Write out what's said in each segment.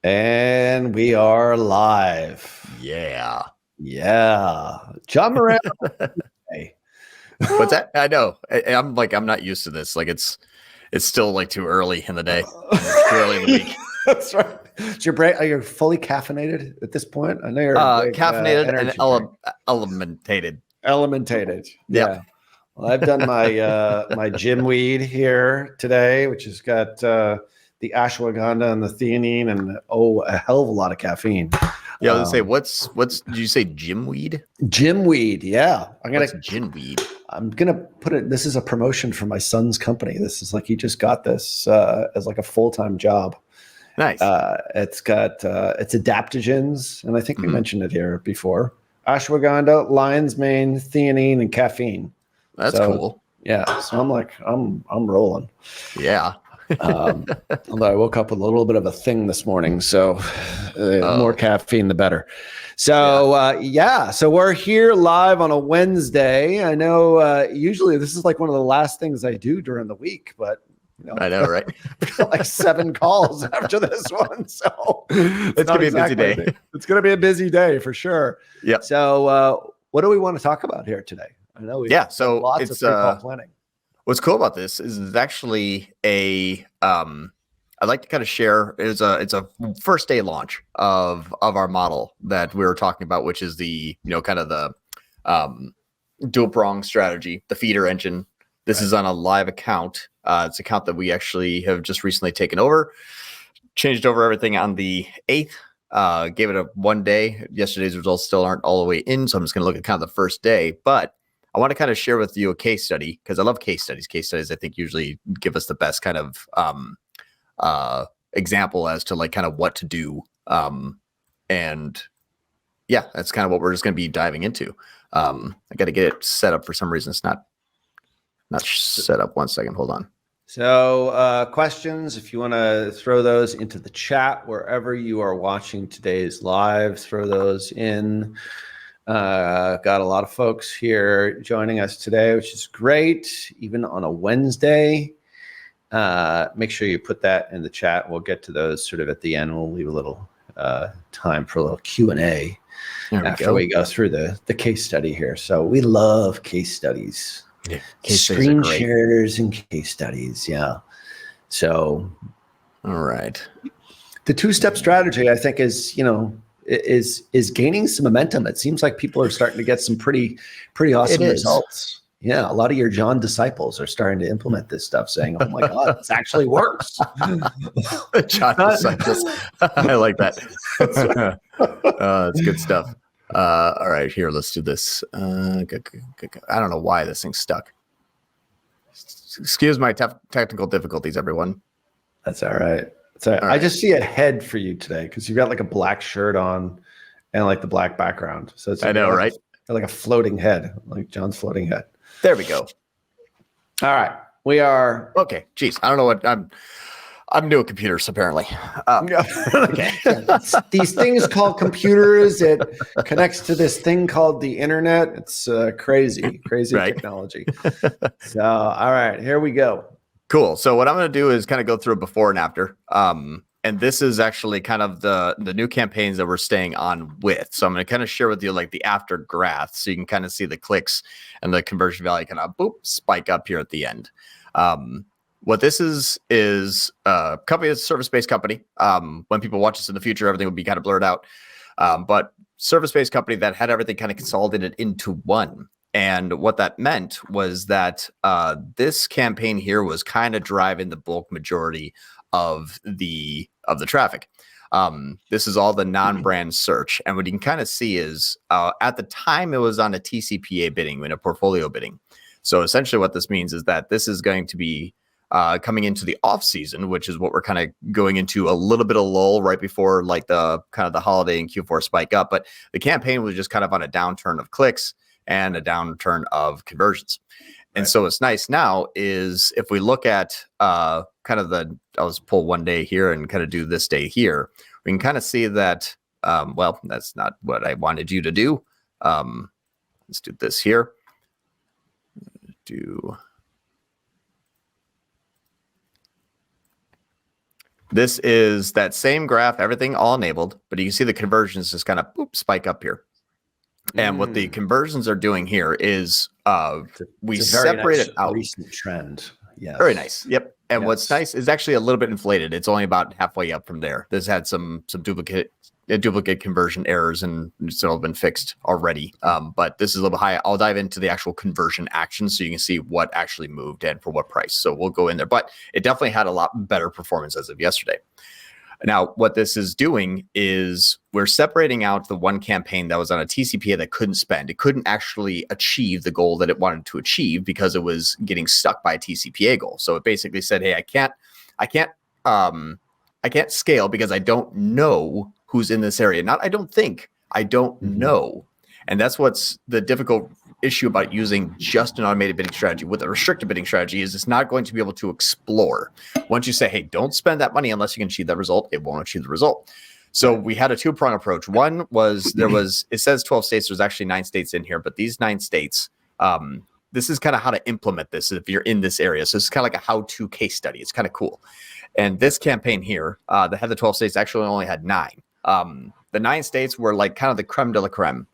And we are live. Yeah. Yeah. John Moran. Hey. What's that? I know. I'm not used to this. Like it's still like too early in the day. Too early in the week. That's right. Is your brain, are you fully caffeinated at this point? I know you're a big, caffeinated and elementated. elementated. Yeah. Well, I've done my my gym weed here today, which has got the ashwagandha and the theanine and a hell of a lot of caffeine. Yeah, I was gonna say what's did you say gym weed? Gym weed, yeah. What's gym weed? I'm gonna put it. This is a promotion for my son's company. This is like he just got this as like a full-time job. Nice. It's got it's adaptogens, and I think we mentioned it here before. Ashwagandha, lion's mane, theanine, and caffeine. That's cool. Yeah, so I'm rolling. Yeah. Although I woke up with a little bit of a thing this morning, so more caffeine the better. So so we're here live on a Wednesday. I know usually this is like one of the last things I do during the week, but I know, right? like 7 calls after this one, so it's gonna be a busy day. It's gonna be a busy day for sure. Yeah. So what do we want to talk about here today? I know we so lots it's of pre-call planning. What's cool about this is it's actually a I'd like to kind of share it's a first day launch of our model that we were talking about, which is the kind of the dual-pronged strategy, the feeder engine. This is on a live account. It's an account that we actually have just recently taken over, changed over everything on the 8th, gave it a 1 day. Yesterday's results still aren't all the way in, so I'm just going to look at kind of the first day, but I want to kind of share with you a case study because I love case studies. Case studies, I think, usually give us the best kind of example as to like kind of what to do. And yeah, that's kind of what we're just going to be diving into. I got to get it set up for some reason. It's not set up. 1 second. Hold on. So questions, if you want to throw those into the chat wherever you are watching today's live, throw those in. Got a lot of folks here joining us today, which is great, even on a Wednesday. Make sure you put that in the chat. We'll get to those sort of at the end. We'll leave a little time for a little Q&A after we go through the case study here. So we love case studies. Yeah, screen shares and case studies. Yeah. So, all right. The 2-step strategy, I think, is is gaining some momentum. It seems like people are starting to get some pretty awesome results. Yeah, a lot of your John disciples are starting to implement this stuff, saying, "Oh my God, this actually works." John disciples, I like that. It's good stuff. All right, here, let's do this. I don't know why this thing's stuck. Excuse my technical difficulties, everyone. That's all right. So I just see a head for you today because you've got like a black shirt on and like the black background. So it's like, I know, right? Like a floating head, like John's floating head. There we go. All right, we are okay. Geez, I don't know what I'm new at computers apparently. Okay. These things called computers. It connects to this thing called the internet. It's crazy right? Technology. So all right, here we go. Cool. So what I'm going to do is kind of go through before and after. And this is actually kind of the new campaigns that we're staying on with. So I'm going to kind of share with you like the after graph so you can kind of see the clicks and the conversion value kind of spike up here at the end. What this is a company that's a service-based company. When people watch this in the future, everything will be kind of blurred out. But service-based company that had everything kind of consolidated into one. And what that meant was that this campaign here was kind of driving the bulk majority of the traffic. This is all the non-brand search. And what you can kind of see is at the time it was on a TCPA bidding, in a portfolio bidding. So essentially what this means is that this is going to be coming into the off season, which is what we're kind of going into a little bit of lull right before like the kind of the holiday and Q4 spike up. But the campaign was just kind of on a downturn of clicks and a downturn of conversions. And so what's nice now is if we look at kind of I'll just pull 1 day here and kind of do this day here, we can kind of see that, well, that's not what I wanted you to do. Let's do this here. This is that same graph, everything all enabled, but you can see the conversions just kind of spike up here. And what the conversions are doing here is we it's a very separate nice it out. recent trend. Yes. Very nice. Yep. And Yes. what's nice is actually a little bit inflated. It's only about halfway up from there. This had some duplicate conversion errors, and it's all been fixed already. But this is a little bit high. I'll dive into the actual conversion action so you can see what actually moved and for what price. So we'll go in there. But it definitely had a lot better performance as of yesterday. Now, what this is doing is we're separating out the one campaign that was on a TCPA that couldn't spend. It couldn't actually achieve the goal that it wanted to achieve because it was getting stuck by a TCPA goal. So it basically said, hey, I can't scale because I don't know who's in this area. Not I don't think, I don't know. And that's what's the difficult issue about using just an automated bidding strategy. With a restricted bidding strategy is it's not going to be able to explore. Once you say, hey, don't spend that money unless you can achieve that result, it won't achieve the result. So we had a two-prong approach. One was it says 12 states. There's actually 9 states in here, but these 9 states, this is kind of how to implement this if you're in this area. So it's kind of like a how-to case study. It's kind of cool. And this campaign here, that had the 12 states, actually only had 9. The 9 states were like kind of the creme de la creme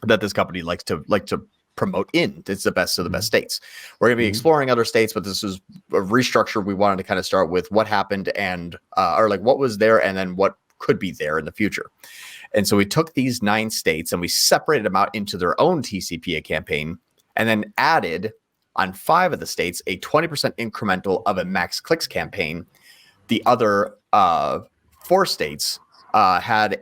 that this company likes to promote in. It's the best of the best states. We're going to be exploring other states, but this is a restructure. We wanted to kind of start with what happened and or like what was there and then what could be there in the future. And so we took these 9 states and we separated them out into their own TCPA campaign and then added on 5 of the states a 20% incremental of a max clicks campaign. The other 4 states had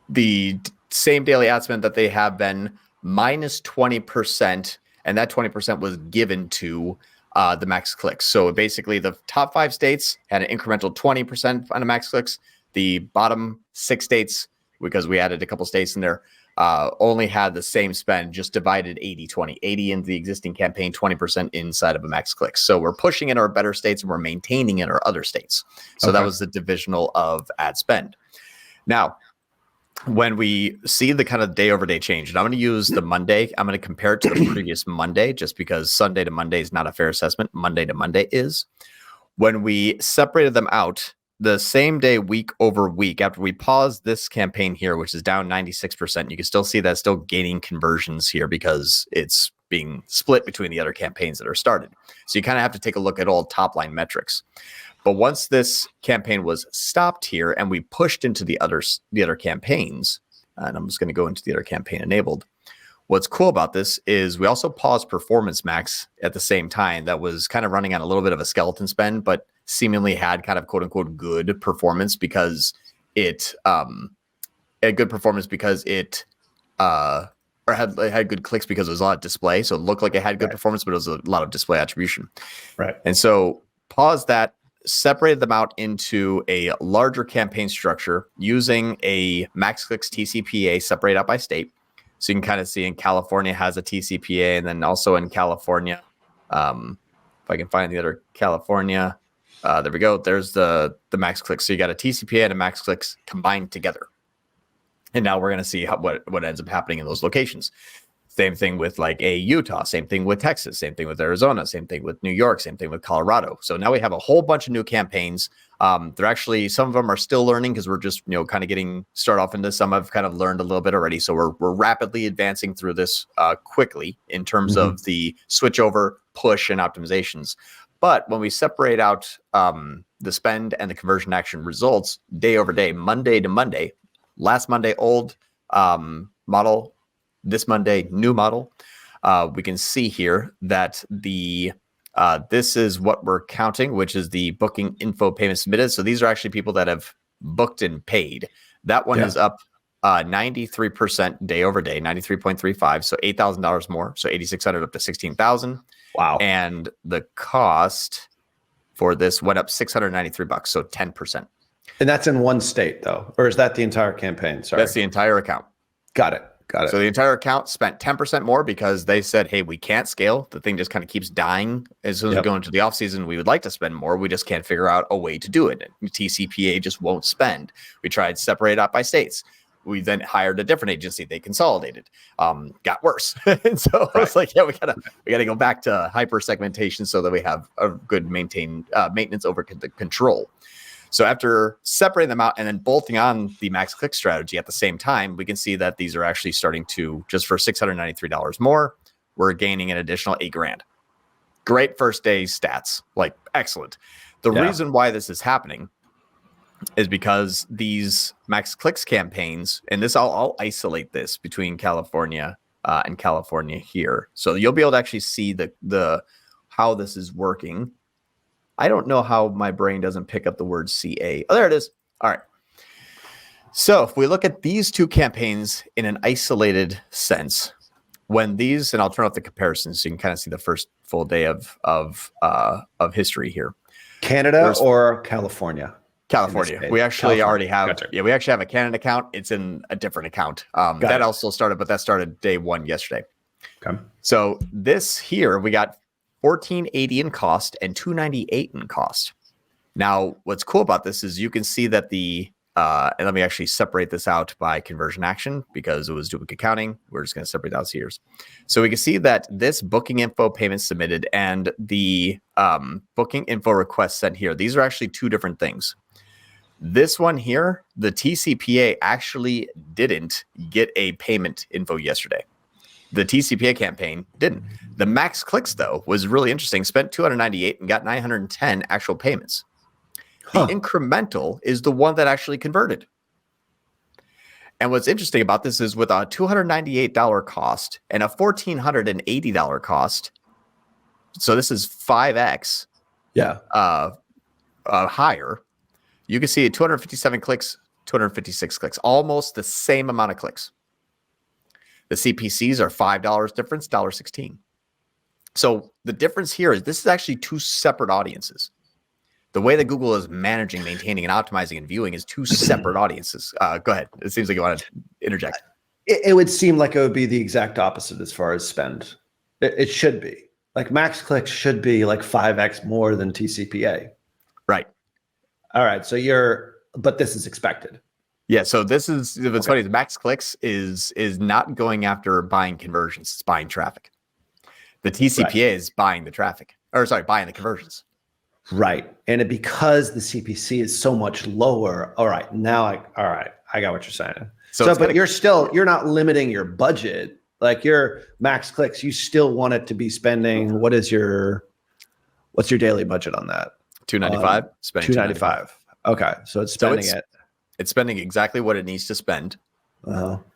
the same daily ad spend that they have been minus 20%, and that 20% was given to the max clicks. So basically the top 5 states had an incremental 20% on the max clicks. The bottom 6 states, because we added a couple states in there, only had the same spend, just divided 80-20, 80 into the existing campaign, 20% inside of a max clicks. So we're pushing in our better states and we're maintaining in our other states. So that was the divisional of ad spend. Now, when we see the kind of day over day change, and I'm going to use the Monday, I'm going to compare it to the previous Monday, just because Sunday to Monday is not a fair assessment. Monday to Monday is. When we separated them out, the same day, week over week, after we paused this campaign here, which is down 96%, you can still see that still gaining conversions here because it's being split between the other campaigns that are started. So you kind of have to take a look at all top line metrics. But once this campaign was stopped here and we pushed into the other campaigns, and I'm just going to go into the other campaign enabled. What's cool about this is we also paused Performance Max at the same time. That was kind of running on a little bit of a skeleton spend, but seemingly had kind of quote unquote good performance because it had good performance because it or had good clicks because it was a lot of display. So it looked like it had good performance, but it was a lot of display attribution. Right. And so pause that. Separated them out into a larger campaign structure using a max clicks TCPA separated out by state. So you can kind of see in California has a TCPA, and then also in California, if I can find the other California, there we go. There's the max clicks. So you got a TCPA and a max clicks combined together. And now we're going to see what ends up happening in those locations. Same thing with like a Utah, same thing with Texas, same thing with Arizona, same thing with New York, same thing with Colorado. So now we have a whole bunch of new campaigns. They're actually, some of them are still learning because we're just, kind of getting started off into some have kind of learned a little bit already. So we're rapidly advancing through this quickly in terms of the switchover, push, and optimizations. But when we separate out the spend and the conversion action results day over day, Monday to Monday, last Monday, old model, this Monday, new model, we can see here that this is what we're counting, which is the booking info payment submitted. So these are actually people that have booked and paid. That one is up 93% day over day, 93.35. So $8,000 more. So 8,600 up to 16,000. Wow. And the cost for this went up $693, so 10%. And that's in one state though, or is that the entire campaign? Sorry. That's the entire account. Got it. So the entire account spent 10% more because they said, hey, we can't scale. The thing just kind of keeps dying. As soon as we go into the off season, we would like to spend more. We just can't figure out a way to do it. TCPA just won't spend. We tried separate out by states. We then hired a different agency. They consolidated, got worse. And so I was like, yeah, we gotta go back to hyper segmentation so that we have a good maintenance over the control. So after separating them out and then bolting on the max click strategy at the same time, we can see that these are actually starting to, just for $693 more, we're gaining an additional $8,000. Great first day stats, like excellent. The reason why this is happening is because these max clicks campaigns, and this I'll isolate this between California and California here. So you'll be able to actually see the how this is working. I don't know how my brain doesn't pick up the word CA. Oh, there it is. All right. So if we look at these two campaigns in an isolated sense, when these, and I'll turn off the comparisons so you can kind of see the first full day of history here. Canada or California? California. We actually already have, we actually have a Canada account. It's in a different account. That also started, but that started day one yesterday. Okay. So this here, we got $14.80 in cost and $298 in cost. Now, what's cool about this is you can see that and let me actually separate this out by conversion action because it was duplicate counting. We're just going to separate out here. So we can see that this booking info payment submitted and the booking info request sent here, these are actually two different things. This one here, the TCPA actually didn't get a payment info yesterday. The TCPA campaign didn't. The max clicks, though, was really interesting. Spent $298 and got 910 actual payments. The incremental is the one that actually converted. And what's interesting about this is with a $298 cost and a $1,480 cost, so this is 5x higher, you can see 257 clicks, 256 clicks, almost the same amount of clicks. The CPCs are $5 difference, $1.16. So the difference here is this is actually two separate audiences. The way that Google is managing, maintaining, and optimizing and viewing is two separate audiences. Go ahead. It seems like you want to interject. It would seem like it would be the exact opposite as far as spend. It should be. Like max clicks should be like 5x more than TCPA. Right. All right. So but this is expected. Yeah. So this is, what's funny is max clicks is not going after buying conversions. It's buying traffic. The TCPA is buying the traffic, buying the conversions. Right. And because the CPC is so much lower. All right. Now I got what you're saying. So but you're not limiting your budget. Like your max clicks, you still want it to be spending. What's your daily budget on that? $295. Spending $295. Okay. So it's spending It's spending exactly what it needs to spend.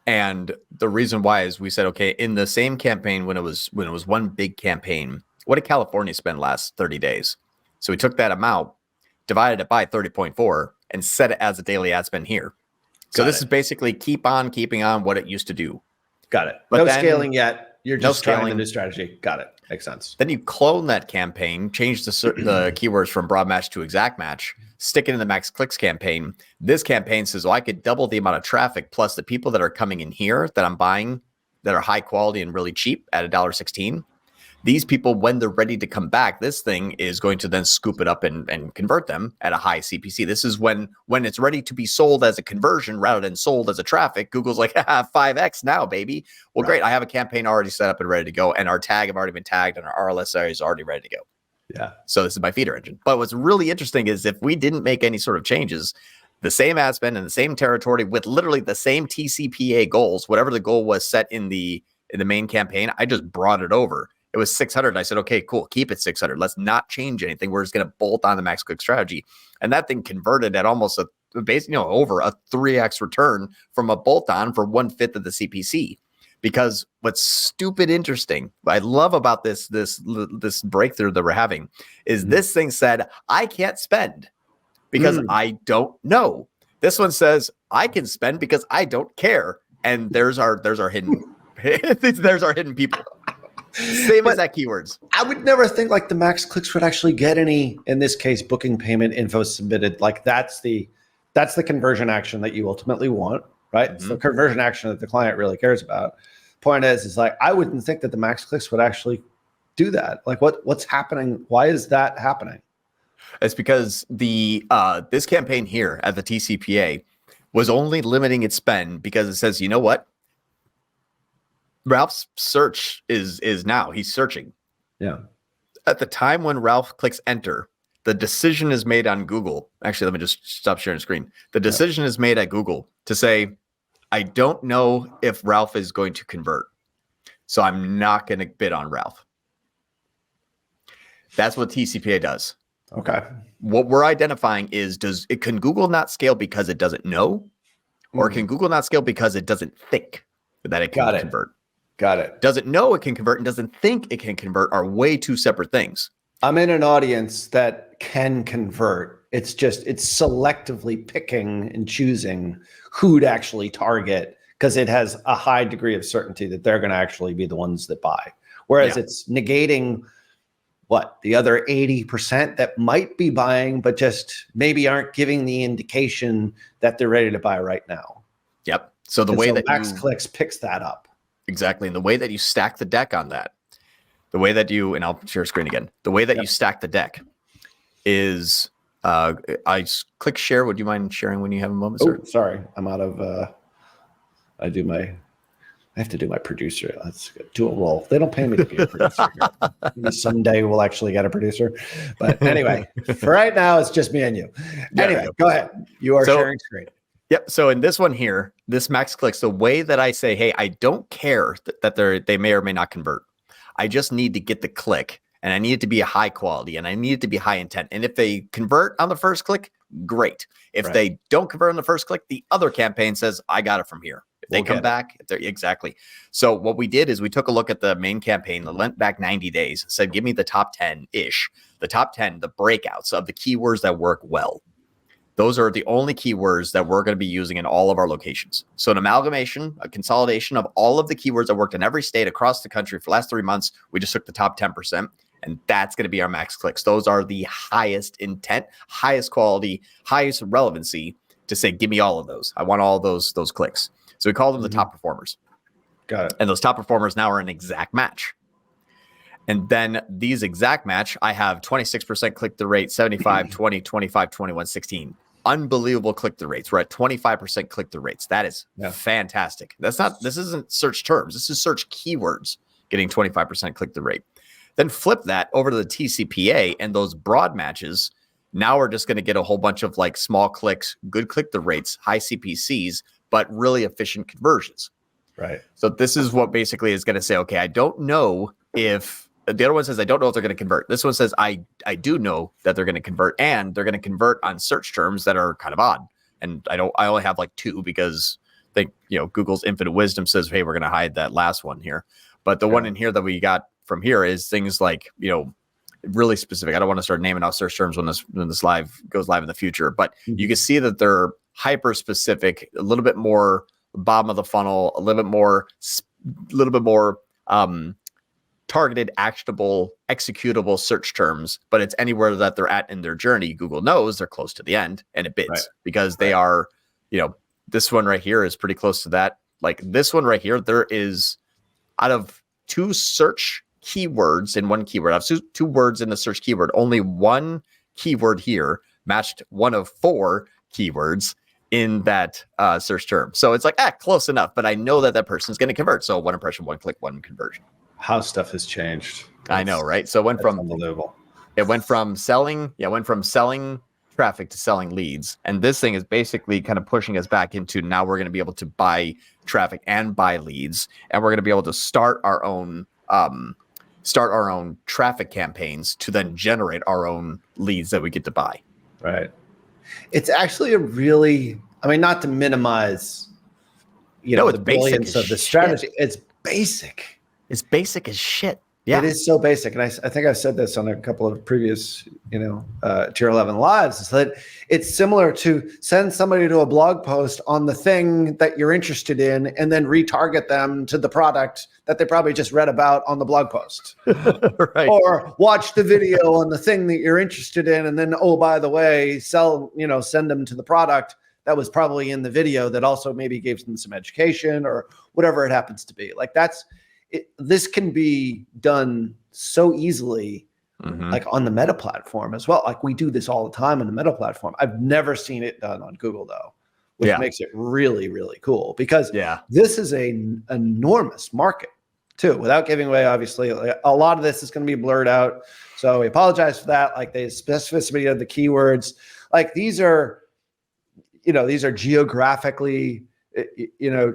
And the reason why is we said, okay, in the same campaign, when it was one big campaign, what did California spend last 30 days? So we took that amount, divided it by 30.4, and set it as a daily ad spend here. So this is basically keep on keeping on what it used to do. Got it. But no scaling yet. You're just trying the new strategy. Got it. Makes sense. Then you clone that campaign, change the keywords from broad match to exact match, stick it in the max clicks campaign. This campaign says, well, I could double the amount of traffic plus the people that are coming in here that I'm buying that are high quality and really cheap at $1.16. These people, when they're ready to come back, this thing is going to then scoop it up and convert them at a high CPC. This is when it's ready to be sold as a conversion rather than sold as a traffic. Google's like, 5x now, baby. Well, great. I have a campaign already set up and ready to go. And our tag have already been tagged and our RLSI is already ready to go. Yeah. So this is my feeder engine. But what's really interesting is if we didn't make any sort of changes, the same ad spend in the same territory with literally the same TCPA goals, whatever the goal was set in the main campaign, I just brought it over. It was 600. I said, okay, cool. Keep it 600. Let's not change anything. We're just going to bolt on the max click strategy. And that thing converted at almost over a 3x return from a bolt on for 1/5 of the CPC. Because what's stupid interesting, I love about this breakthrough that we're having is this thing said, I can't spend because I don't know. This one says I can spend because I don't care. And there's our hidden there's our hidden people. Same exact keywords. I would never think like the max clicks would actually get any, in this case, booking payment info submitted. Like that's the conversion action that you ultimately want, right? It's the conversion action that the client really cares about. Point is like, I wouldn't think that the max clicks would actually do that. Like what's happening? Why is that happening? It's because this campaign here at the TCPA was only limiting its spend because it says, you know what? Ralph's search is now he's searching. Yeah. At the time when Ralph clicks enter, the decision is made on Google. Actually, let me just stop sharing screen. The decision is made at Google to say, I don't know if Ralph is going to convert, so I'm not going to bid on Ralph. That's what TCPA does. Okay. What we're identifying is, can Google not scale because it doesn't know, or can Google not scale because it doesn't think that it can convert? Got it. Doesn't know it can convert and doesn't think it can convert are way two separate things. I'm in an audience that can convert. It's selectively picking and choosing who to actually target because it has a high degree of certainty that they're going to actually be the ones that buy. Whereas it's negating the other 80% that might be buying, but just maybe aren't giving the indication that they're ready to buy right now. Yep. So the way that Max Clicks picks that up. Exactly. And the way that you stack the deck on that, the way that you, and I'll share screen again, the way that you stack the deck is, I click share. Would you mind sharing when you have a moment, sir? Sorry. I'm out of, I have to do my producer. Let's do a role. They don't pay me to be a producer here. Maybe someday we'll actually get a producer. But anyway, for right now, it's just me and you. Anyway, go ahead. You are sharing screen. Yep. So in this one here, this max clicks, the way that I say, hey, I don't care that they may or may not convert. I just need to get the click, and I need it to be a high quality, and I need it to be high intent. And if they convert on the first click, great. If they don't convert on the first click, the other campaign says, I got it from here. If they come back, exactly. So what we did is we took a look at the main campaign that went back 90 days, said, give me the top 10-ish, the top 10, the breakouts of the keywords that work well. Those are the only keywords that we're going to be using in all of our locations. So an amalgamation, a consolidation of all of the keywords that worked in every state across the country for the last 3 months. We just took the top 10%, and that's going to be our max clicks. Those are the highest intent, highest quality, highest relevancy to say, give me all of those. I want all those clicks. So we call them the top performers. Got it. And those top performers now are an exact match. And then these exact match, I have 26% click-through rate, 75, 20, 25, 21, 16. Unbelievable click-through rates. We're at 25% click-through rates. That is fantastic. This isn't search terms. This is search keywords getting 25% click-through rate. Then flip that over to the TCPA, and those broad matches, now we're just going to get a whole bunch of like small clicks, good click-through rates, high CPCs, but really efficient conversions. Right. So this is what basically is going to say, okay, I don't know if the other one says, I don't know if they're going to convert. This one says, I do know that they're going to convert, and they're going to convert on search terms that are kind of odd. And I only have like 2 because Google's infinite wisdom says, hey, we're going to hide that last one here. But the one in here that we got from here is things like, really specific. I don't want to start naming out search terms when this live goes live in the future, but you can see that they're hyper specific, a little bit more bottom of the funnel, a little bit more targeted, actionable, executable search terms, but it's anywhere that they're at in their journey. Google knows they're close to the end, and it bids because they are, this one right here is pretty close to that. Like this one right here, there is out of 2 search keywords in one keyword, I have 2 words in the search keyword, only one keyword here matched one of 4 keywords in that search term. So it's like, close enough, but I know that person's going to convert. So 1 impression, 1 click, 1 conversion. How stuff has changed. I know, right? So it went from unbelievable. It went from selling traffic to selling leads. And this thing is basically kind of pushing us back into now we're going to be able to buy traffic and buy leads. And we're going to be able to start our own traffic campaigns to then generate our own leads that we get to buy. Right. It's actually a really, not to minimize, the brilliance of the strategy. It's basic. It's basic as shit. Yeah. It is so basic. And I think I've said this on a couple of previous, Tier 11 lives, is that it's similar to send somebody to a blog post on the thing that you're interested in and then retarget them to the product that they probably just read about on the blog post. Right. Or watch the video on the thing that you're interested in and then, oh, by the way, send them to the product that was probably in the video that also maybe gave them some education or whatever it happens to be. Like this can be done so easily, like on the Meta platform as well. Like we do this all the time on the Meta platform. I've never seen it done on Google though, which Yeah. makes it really, really cool because Yeah. this is an enormous market too, without giving away, obviously, a lot of this is going to be blurred out. So we apologize for that. Like the specificity of the keywords, like these are geographically,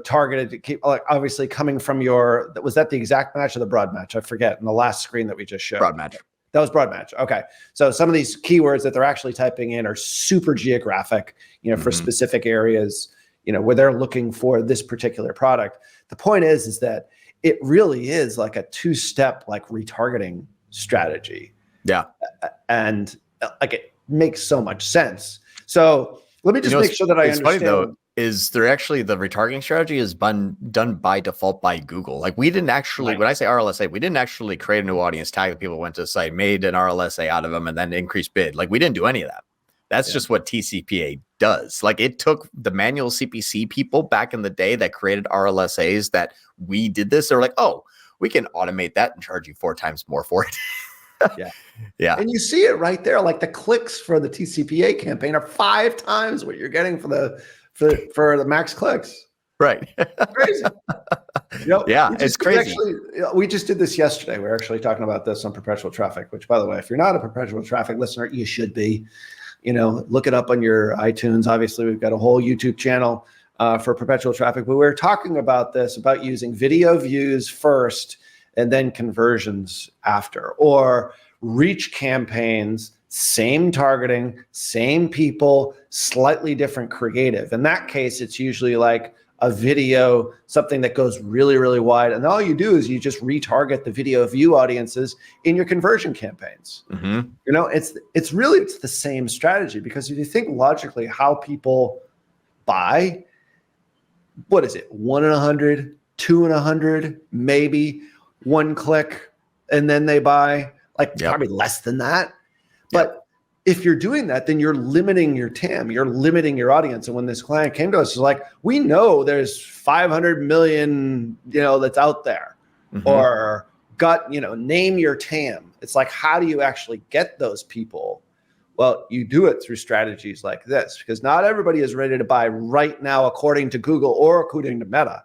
targeted to keep, like obviously coming from was that the exact match or the broad match? I forget in the last screen that we just showed. Broad match. That was broad match. Okay. So some of these keywords that they're actually typing in are super geographic, for specific areas, where they're looking for this particular product. The point is that it really is like a two-step like retargeting strategy. Yeah. And like it makes so much sense. So let me just make sure that I understand. Funny though, is there actually the retargeting strategy is done by default by Google. Like we didn't actually, when I say RLSA, we didn't actually create a new audience tag that people went to the site, made an RLSA out of them, and then increased bid. Like we didn't do any of that. That's just what TCPA does. Like it took the manual CPC people back in the day that created RLSAs that we did this. They're like, oh, we can automate that and charge you 4 times more for it. Yeah. And you see it right there. Like the clicks for the TCPA campaign are 5 times what you're getting for the max clicks. Right. Crazy. Yeah, it's crazy. We just did this yesterday. We're actually talking about this on Perpetual Traffic, which, by the way, if you're not a Perpetual Traffic listener, you should be. Look it up on your iTunes. Obviously, we've got a whole YouTube channel for Perpetual Traffic. But we're talking about using video views first and then conversions after, or reach campaigns, same targeting, same people, slightly different creative. In that case, it's usually like a video, something that goes really, really wide. And all you do is you just retarget the video view audiences in your conversion campaigns. It's really the same strategy, because if you think logically how people buy, what is it? 1 in 100, 2 in 100, maybe 1 click, and then they buy probably less than that. But if you're doing that, then you're limiting your TAM, you're limiting your audience. And when this client came to us, it's like, we know there's 500 million, that's out there, or name your TAM. It's like, how do you actually get those people? Well, you do it through strategies like this, because not everybody is ready to buy right now, according to Google or according to Meta.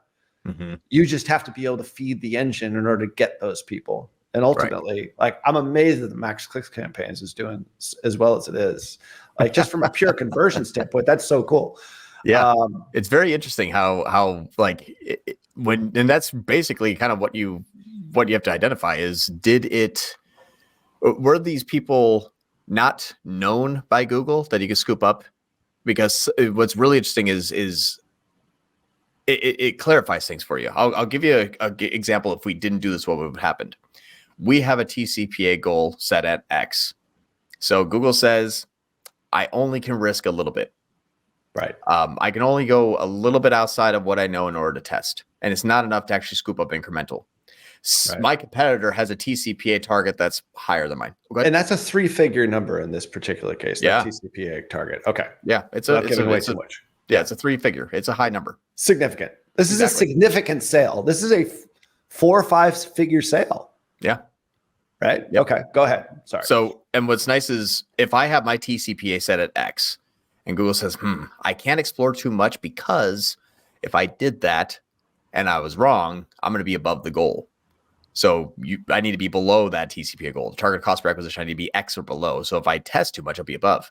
You just have to be able to feed the engine in order to get those people. And ultimately, I'm amazed that the Max Clicks campaigns is doing as well as it is. Like, just from a pure conversion standpoint, that's so cool. Yeah, it's very interesting how and that's basically kind of what you have to identify is, were these people not known by Google that you could scoop up? Because what's really interesting is it clarifies things for you. I'll give you an example. If we didn't do this, what would have happened? We have a TCPA goal set at X. So Google says, I only can risk a little bit. Right. I can only go a little bit outside of what I know in order to test. And it's not enough to actually scoop up incremental. Right. My competitor has a TCPA target that's higher than mine. And that's a 3-figure number in this particular case, that TCPA target. Okay. Yeah. It's giving away too much. Yeah, it's a 3-figure. It's a high number. Significant. This is a significant sale. This is a 4 or 5-figure sale. Yeah. Right. Yep. Okay. Go ahead. Sorry. So, and what's nice is if I have my TCPA set at X and Google says, I can't explore too much, because if I did that and I was wrong, I'm going to be above the goal. So I need to be below that TCPA goal. The target cost per acquisition, I need to be X or below. So if I test too much, I'll be above.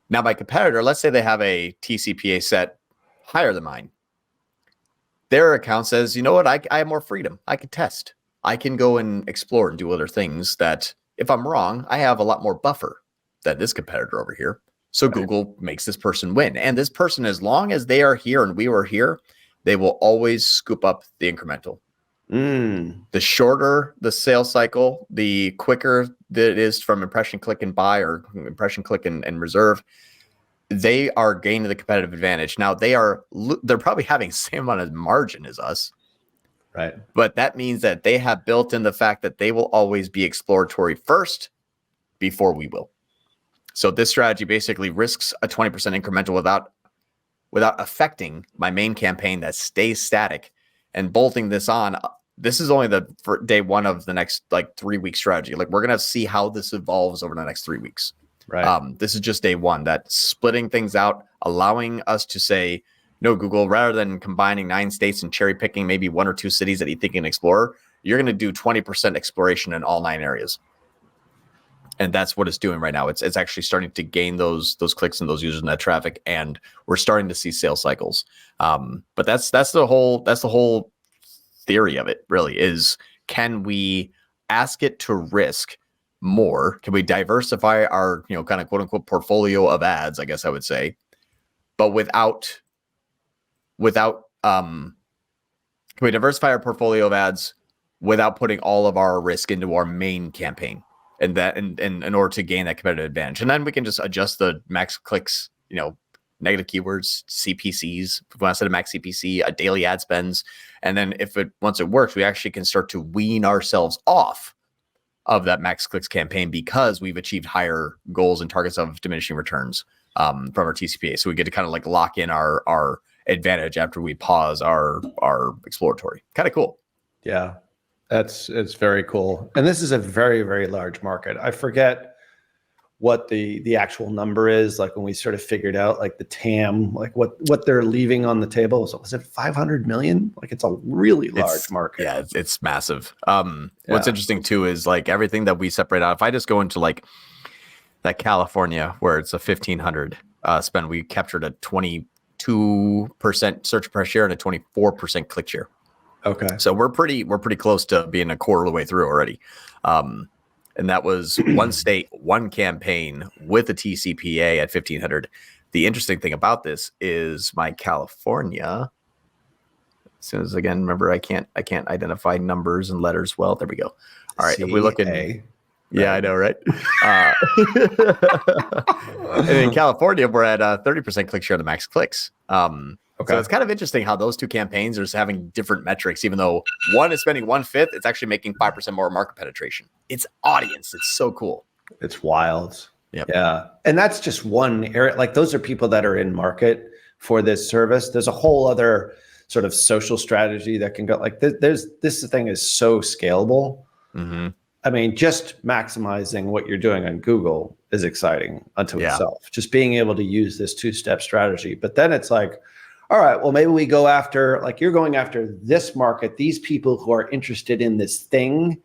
Now, my competitor, let's say they have a TCPA set higher than mine. Their account says, you know what? I have more freedom. I can test. I can go and explore and do other things that, if I'm wrong, I have a lot more buffer than this competitor over here. So Google makes this person win. And this person, as long as they are here and we were here, they will always scoop up the incremental. The shorter the sales cycle, the quicker that it is from impression click and buy, or impression click and reserve, they are gaining the competitive advantage. Now they're probably having the same amount of margin as us. Right. But that means that they have built in the fact that they will always be exploratory first before we will. So this strategy basically risks a 20% incremental without affecting my main campaign that stays static, and bolting this on. This is only for day 1 of the next 3-week strategy. Like, we're going to see how this evolves over the next 3 weeks. Right. This is just day one, that splitting things out, allowing us to say, no, Google, rather than combining 9 states and cherry picking maybe 1 or 2 cities that you think you can explore, you're going to do 20% exploration in all 9 areas. And that's what it's doing right now. It's actually starting to gain those clicks and those users and that traffic, and we're starting to see sales cycles. But that's the whole theory of it. Really, is can we ask it to risk more? Can we diversify our kind of quote unquote portfolio of ads? I guess I would say, but without can we diversify our portfolio of ads without putting all of our risk into our main campaign? And that, and in order to gain that competitive advantage, and then we can just adjust the max clicks, negative keywords, CPCs. If we want to set a max CPC, a daily ad spends, and then once it works, we actually can start to wean ourselves off of that max clicks campaign because we've achieved higher goals and targets of diminishing returns from our TCPA. So we get to kind of like lock in our advantage after we pause our exploratory. Kind of cool. Yeah. It's very cool. And this is a very, very large market. I forget what the actual number is, like when we sort of figured out like the TAM, like what they're leaving on the table. So was it 500 million? Like it's a really large market. Yeah, it's massive. What's interesting too is like everything that we separate out. If I just go into like that California where it's a 1,500 spend, we captured a 22% search press share and a 24% click share. Okay. So we're pretty close to being a quarter of the way through already. And that was one state, one campaign with a TCPA at 1,500. The interesting thing about this is my California. As soon as, again, remember, I can't identify numbers and letters well. There we go. All right. If we look in, yeah, I know, right? And in California, we're at 30% click share of the max clicks. Okay. So it's kind of interesting how those two campaigns are having different metrics, even though one is spending 1/5, it's actually making 5% more market penetration. It's audience. It's so cool. It's wild. Yep. Yeah. And that's just one area. Like those are people that are in market for this service. There's a whole other sort of social strategy that can go like this thing is so scalable. Mm-hmm. I mean, just maximizing what you're doing on Google is exciting unto itself. Just being able to use this 2-step strategy. But then it's like, all right, well, maybe we go after, like you're going after this market, these people who are interested in this thing.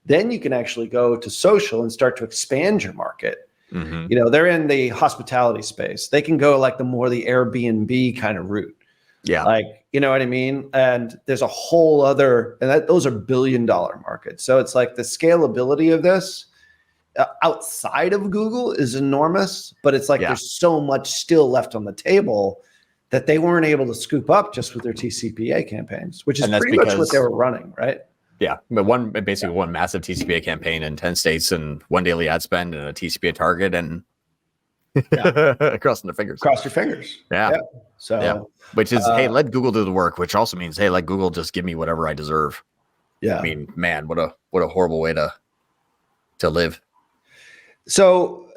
Then you can actually go to social and start to expand your market. Mm-hmm. They're in the hospitality space. They can go like the Airbnb kind of route. Yeah. Like, you know what I mean? And there's a whole other, and those are billion-dollar markets. So it's like the scalability of this outside of Google is enormous, but it's like there's so much still left on the table that they weren't able to scoop up just with their TCPA campaigns, which is pretty much what they were running, right? Yeah, but basically one massive TCPA campaign in 10 states and one daily ad spend and a TCPA target and crossing their fingers. Cross your fingers. Yeah. So, which is, hey, let Google do the work, which also means, hey, let Google just give me whatever I deserve. Yeah. I mean, man, what a horrible way to live. So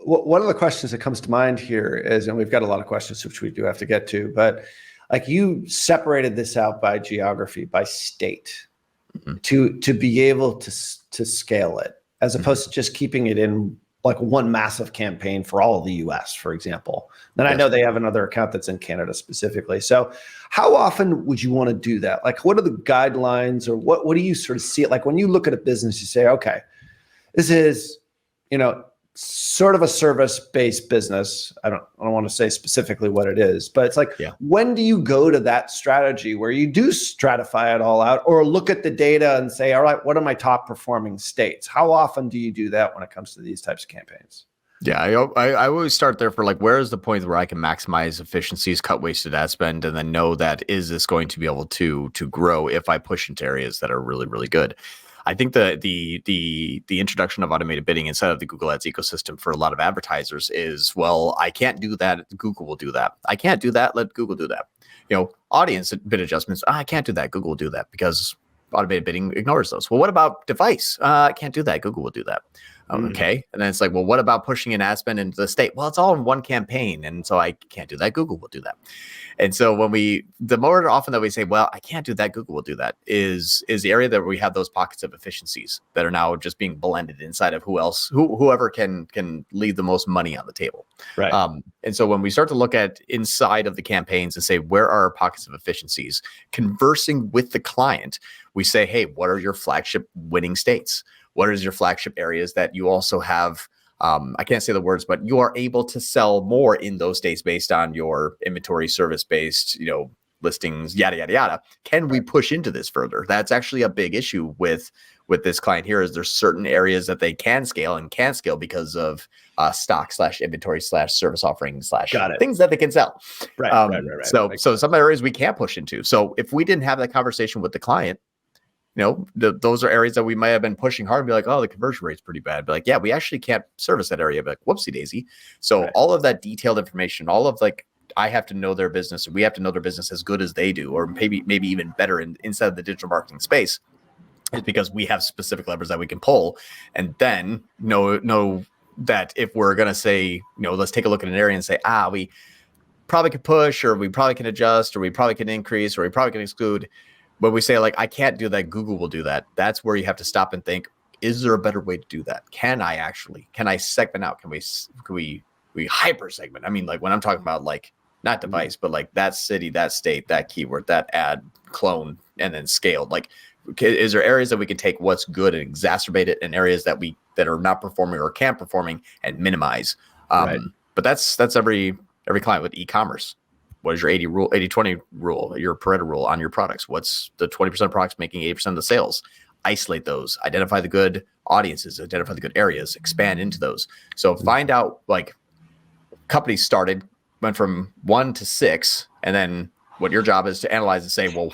one of the questions that comes to mind here is, and we've got a lot of questions which we do have to get to, but like you separated this out by geography, by state, mm-hmm. to be able to scale it, as opposed to just keeping it in like one massive campaign for all of the US, for example. Then I know they have another account that's in Canada specifically. So how often would you want to do that? Like, what are the guidelines, or what do you sort of see? Like when you look at a business, you say, okay, this is, sort of a service-based business. I don't want to say specifically what it is, but it's like, when do you go to that strategy where you do stratify it all out, or look at the data and say, all right, what are my top performing states? How often do you do that when it comes to these types of campaigns? Yeah, I always start there for like, where is the point where I can maximize efficiencies, cut wasted ad spend, and then know that is this going to be able to grow if I push into areas that are really, really good. I think the introduction of automated bidding inside of the Google Ads ecosystem for a lot of advertisers is, well, I can't do that. Google will do that. I can't do that. Let Google do that. Audience bid adjustments. I can't do that. Google will do that because automated bidding ignores those. Well, what about device? I can't do that. Google will do that. Okay. And then it's like, well, what about pushing an ad spend into the state? Well, it's all in one campaign. And so I can't do that. Google will do that. And so the more often that we say, well, I can't do that, Google will do that, is the area that we have those pockets of efficiencies that are now just being blended inside of whoever can leave the most money on the table. Right. And so when we start to look at inside of the campaigns and say, where are our pockets of efficiencies, conversing with the client, we say, hey, what are your flagship winning states? What is your flagship areas that you also have? I can't say the words, but you are able to sell more in those states based on your inventory service based, listings, yada, yada, yada. Can we push into this further? That's actually a big issue with this client here is there's certain areas that they can scale and can't scale because of stock / inventory / service offerings / things that they can sell. Right. So some areas we can't push into. So if we didn't have that conversation with the client, those are areas that we might have been pushing hard and be like, oh, the conversion rate's pretty bad. But like, yeah, we actually can't service that area. But whoopsie daisy. So all of that detailed information, all of I have to know their business, or we have to know their business as good as they do, or maybe even better inside of the digital marketing space, is because we have specific levers that we can pull, and then know that if we're gonna say, let's take a look at an area and say, we probably could push, or we probably can adjust, or we probably can increase, or we probably can exclude. When we say like, I can't do that, Google will do that. That's where you have to stop and think, is there a better way to do that? Can I segment out? Can we hyper segment? I mean, like when I'm talking about like not device, but like that city, that state, that keyword, that ad, clone, and then scaled. Like, is there areas that we can take what's good and exacerbate it, and areas that are not performing or can't performing and minimize? But that's every client with e-commerce. What is your 80-20 rule, your Pareto rule on your products? What's the 20% of products making 80% of the sales? Isolate those, identify the good audiences, identify the good areas, expand into those. So find out, like, companies went from 1 to 6, and then what your job is to analyze and say, well,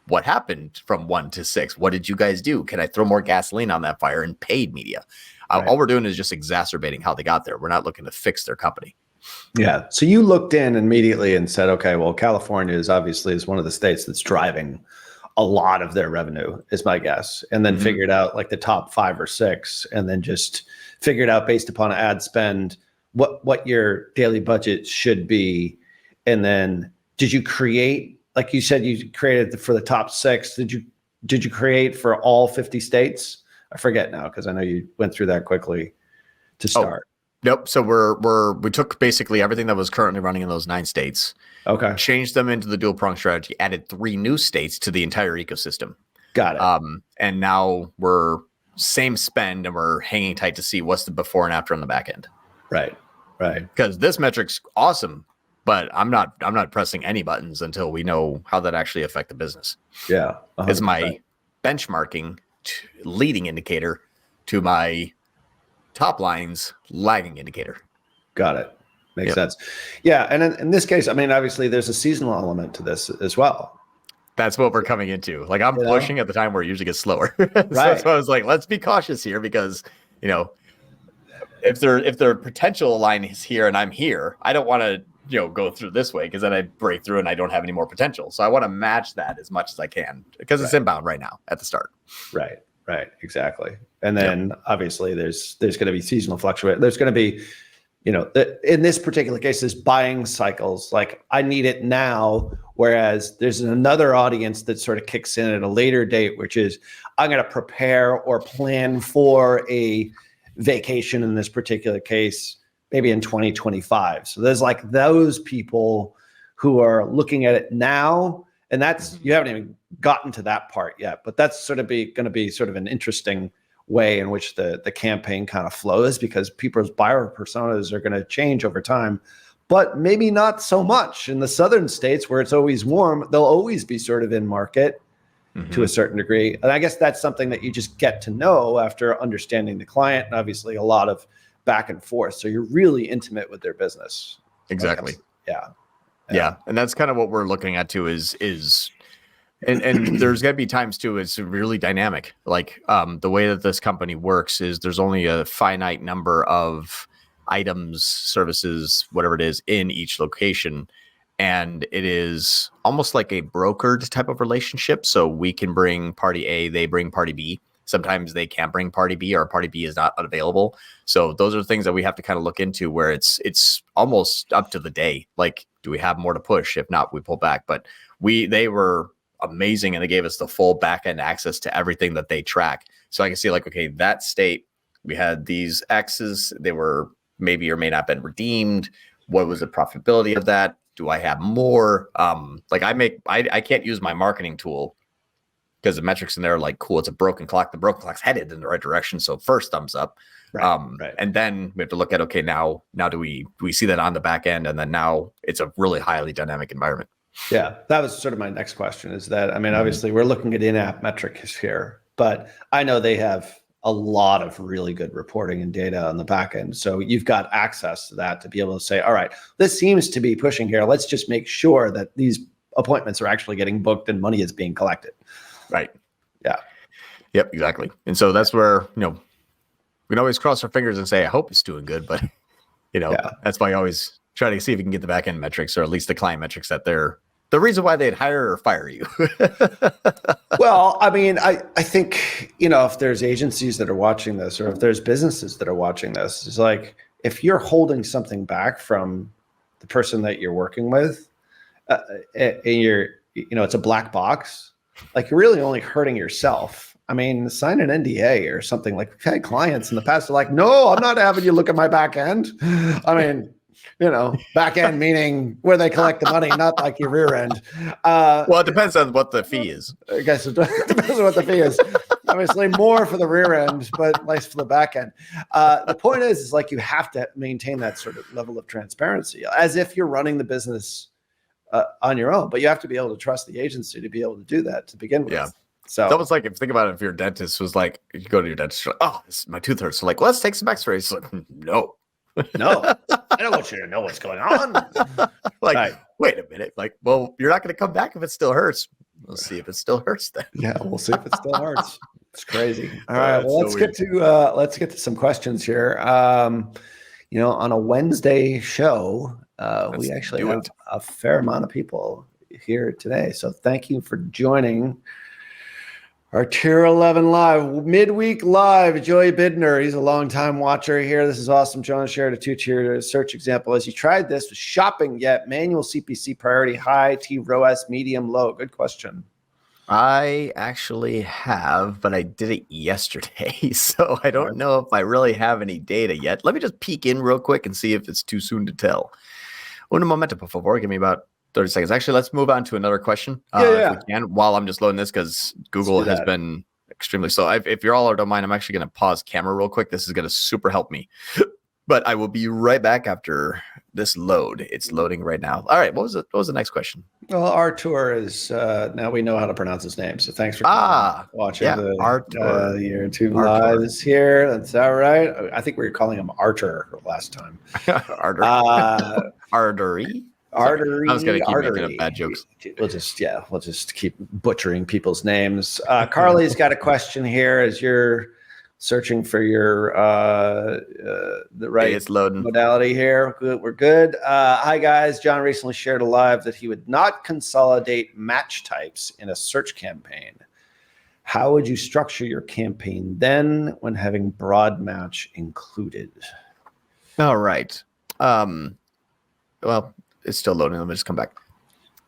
what happened from 1 to 6? What did you guys do? Can I throw more gasoline on that fire in paid media? All we're doing is just exacerbating how they got there. We're not looking to fix their company. Yeah. So you looked in immediately and said, okay, well, California is one of the states that's driving a lot of their revenue, is my guess. And then figured out like the top 5 or 6, and then just figured out based upon ad spend what your daily budget should be. And then did you create, like you said, you created for the top 6? Did you create for all 50 states? I forget now, because I know you went through that quickly to start. Nope. So we took basically everything that was currently running in those 9 states, changed them into the dual-pronged strategy, added 3 new states to the entire ecosystem. Got it. And now we're same spend, and we're hanging tight to see what's the before and after on the back end. Right. Because this metric's awesome, but I'm not pressing any buttons until we know how that actually affect the business. Yeah. 100%. It's my benchmarking leading indicator to my top line's lagging indicator. Got it. Makes sense. Yeah. And in this case, I mean, obviously there's a seasonal element to this as well. That's what we're coming into. Like, I'm pushing at the time where it usually gets slower. So Right. that's why I was like, let's be cautious here, because, if their potential line is here and I'm here, I don't want to, go through this way, because then I break through and I don't have any more potential. So I want to match that as much as I can, because it's inbound right now at the start. Right. Exactly. And then obviously there's going to be seasonal fluctuation. There's going to be, in this particular case, there's buying cycles. Like, I need it now. Whereas there's another audience that sort of kicks in at a later date, which is, I'm going to prepare or plan for a vacation in this particular case, maybe in 2025. So there's like those people who are looking at it now, and that's, you haven't even gotten to that part yet, but that's sort of going to be sort of an interesting way in which the campaign kind of flows, because people's buyer personas are going to change over time, but maybe not so much in the southern states where it's always warm. They'll always be sort of in market to a certain degree. And I guess that's something that you just get to know after understanding the client, and obviously a lot of back and forth. So you're really intimate with their business. Exactly. Yeah. And that's kind of what we're looking at too, is and there's going to be times too, it's really dynamic. Like, the way that this company works is there's only a finite number of items, services, whatever it is, in each location. And it is almost like a brokered type of relationship. So we can bring party A, they bring party B. Sometimes they can't bring party B, or party B is not available. So those are things that we have to kind of look into, where it's almost up to the day. Like, do we have more to push? If not, we pull back. But they were amazing, and they gave us the full back-end access to everything that they track. So I can see, like, okay, that state, we had these X's, they were maybe or may not been redeemed. What was the profitability of that? Do I have more? Like, I can't use my marketing tool because the metrics in there are like, cool, it's a broken clock. The broken clock's headed in the right direction. So first, thumbs up. Right. And then we have to look at, okay, now do we see that on the back end? And then now it's a really highly dynamic environment. Yeah, that was sort of my next question, is that, I mean, obviously we're looking at in-app metrics here, but I know they have a lot of really good reporting and data on the back end. So you've got access to that to be able to say, all right, this seems to be pushing here. Let's just make sure that these appointments are actually getting booked and money is being collected. Right. Yeah. Yep, exactly. And so that's where, we can always cross our fingers and say, I hope it's doing good, but that's why I always try to see if we can get the back end metrics, or at least the client metrics, that they're the reason why they'd hire or fire you. Well, I mean, I think, if there's agencies that are watching this, or if there's businesses that are watching this, it's like, if you're holding something back from the person that you're working with, and it's a black box, like, you're really only hurting yourself. I mean, sign an NDA or something. Like, we've had clients in the past are like, no, I'm not having you look at my back end. I mean, back end meaning where they collect the money, not like your rear end. Well, it depends on what the fee is. I guess it depends on what the fee is. Obviously more for the rear end, but less for the back end. The point is like, you have to maintain that sort of level of transparency as if you're running the business on your own, but you have to be able to trust the agency to be able to do that to begin with. Yeah. So it's almost like, if you think about it, if your dentist was like, you go to your dentist, you're like, oh, my tooth hurts. So like, let's take some x-rays. Like, no, I don't want you to know what's going on. Like, right. Wait a minute. Like, well, you're not going to come back if it still hurts. We'll see if it still hurts then. Yeah, we'll see if it still hurts. It's crazy. All right, well, let's get to some questions here. On a Wednesday show, we actually have a fair amount of people here today. So thank you for joining our Tier 11 Live, midweek live. Joey Bidner, he's a longtime watcher here. This is awesome. John shared a 2-tier search example. As you tried this with shopping yet, manual CPC priority high, T ROAS medium low. Good question. I actually have, but I did it yesterday. So I don't know if I really have any data yet. Let me just peek in real quick and see if it's too soon to tell. Un momento, por favor. Give me about 30 seconds. Actually, let's move on to another question. If we can, while I'm just loading this, because Google has been extremely slow. If you all don't mind, I'm actually going to pause camera real quick. This is going to super help me. But I will be right back after this load. It's loading right now. All right. What was the next question? Well, Artur is now we know how to pronounce his name. So thanks for watching the Artur. Year 2 lives here. That's all right. I think we were calling him Artur last time. Artery. Artery. I was gonna keep making up bad jokes. We'll just keep butchering people's names. Carly's got a question here as you're searching for your the right modality here. We're good. Hi guys. John recently shared a live that he would not consolidate match types in a search campaign. How would you structure your campaign then when having broad match included? All right. Well, it's still loading. Let me just come back.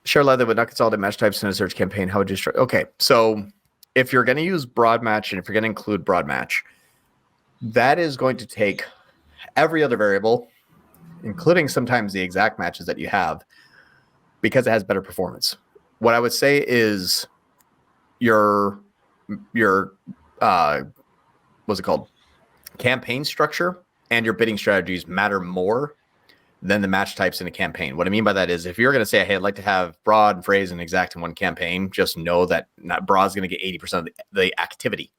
Share live that would not consolidate match types in a search campaign. How would you structure? Okay, so if you're going to use broad match, and if you're going to include broad match, that is going to take every other variable, including sometimes the exact matches that you have, because it has better performance. What I would say is your what's it called? Campaign structure and your bidding strategies matter more than the match types in a campaign. What I mean by that is, if you're going to say, hey, I'd like to have broad, phrase, and exact in one campaign, just know that broad is going to get 80% of the activity.